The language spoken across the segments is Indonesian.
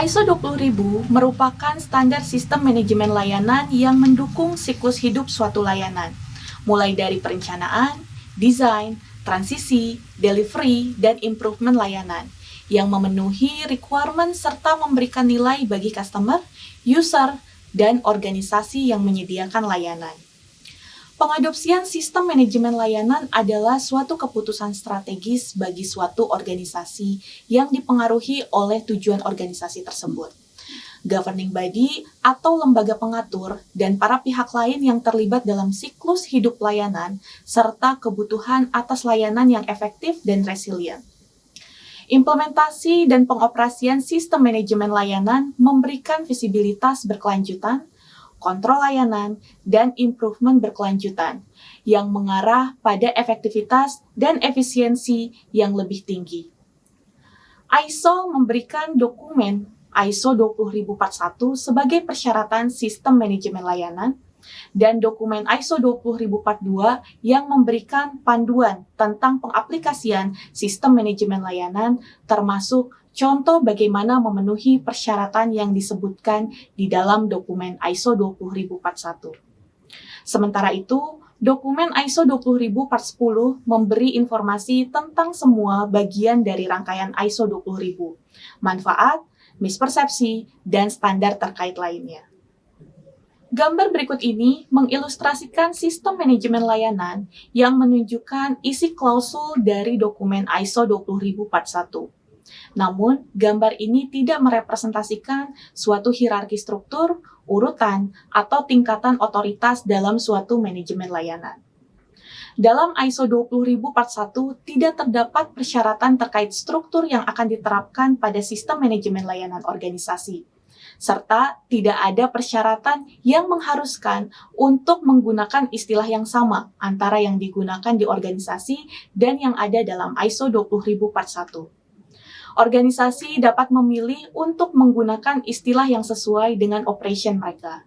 ISO 20000 merupakan standar sistem manajemen layanan yang mendukung siklus hidup suatu layanan, mulai dari perencanaan, desain, transisi, delivery, dan improvement layanan, yang memenuhi requirement serta memberikan nilai bagi customer, user, dan organisasi yang menyediakan layanan. Pengadopsian sistem manajemen layanan adalah suatu keputusan strategis bagi suatu organisasi yang dipengaruhi oleh tujuan organisasi tersebut. Governing body atau lembaga pengatur dan para pihak lain yang terlibat dalam siklus hidup layanan serta kebutuhan atas layanan yang efektif dan resilient. Implementasi dan pengoperasian sistem manajemen layanan memberikan visibilitas berkelanjutan, kontrol layanan, dan improvement berkelanjutan yang mengarah pada efektivitas dan efisiensi yang lebih tinggi. ISO memberikan dokumen ISO 20041 sebagai persyaratan sistem manajemen layanan dan dokumen ISO 20042 yang memberikan panduan tentang pengaplikasian sistem manajemen layanan termasuk contoh bagaimana memenuhi persyaratan yang disebutkan di dalam dokumen ISO 20041. Sementara itu, dokumen ISO 20010 memberi informasi tentang semua bagian dari rangkaian ISO 20000, manfaat, mispersepsi, dan standar terkait lainnya. Gambar berikut ini mengilustrasikan sistem manajemen layanan yang menunjukkan isi klausul dari dokumen ISO 20041. Namun, gambar ini tidak merepresentasikan suatu hierarki struktur, urutan, atau tingkatan otoritas dalam suatu manajemen layanan. Dalam ISO 20041 tidak terdapat persyaratan terkait struktur yang akan diterapkan pada sistem manajemen layanan organisasi, serta tidak ada persyaratan yang mengharuskan untuk menggunakan istilah yang sama antara yang digunakan di organisasi dan yang ada dalam ISO 20041. Organisasi dapat memilih untuk menggunakan istilah yang sesuai dengan operation mereka.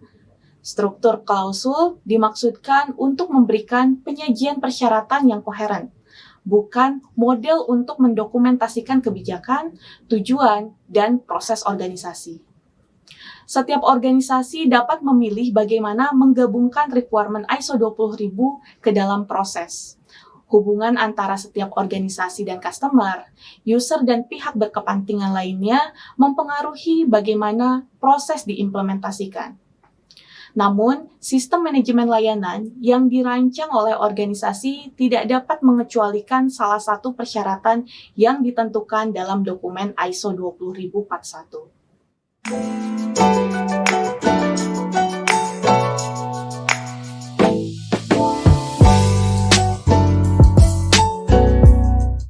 Struktur klausul dimaksudkan untuk memberikan penyajian persyaratan yang koheren, bukan model untuk mendokumentasikan kebijakan, tujuan, dan proses organisasi. Setiap organisasi dapat memilih bagaimana menggabungkan requirement ISO 20000 ke dalam proses. Hubungan antara setiap organisasi dan customer, user, dan pihak berkepentingan lainnya mempengaruhi bagaimana proses diimplementasikan. Namun, sistem manajemen layanan yang dirancang oleh organisasi tidak dapat mengecualikan salah satu persyaratan yang ditentukan dalam dokumen ISO 20041.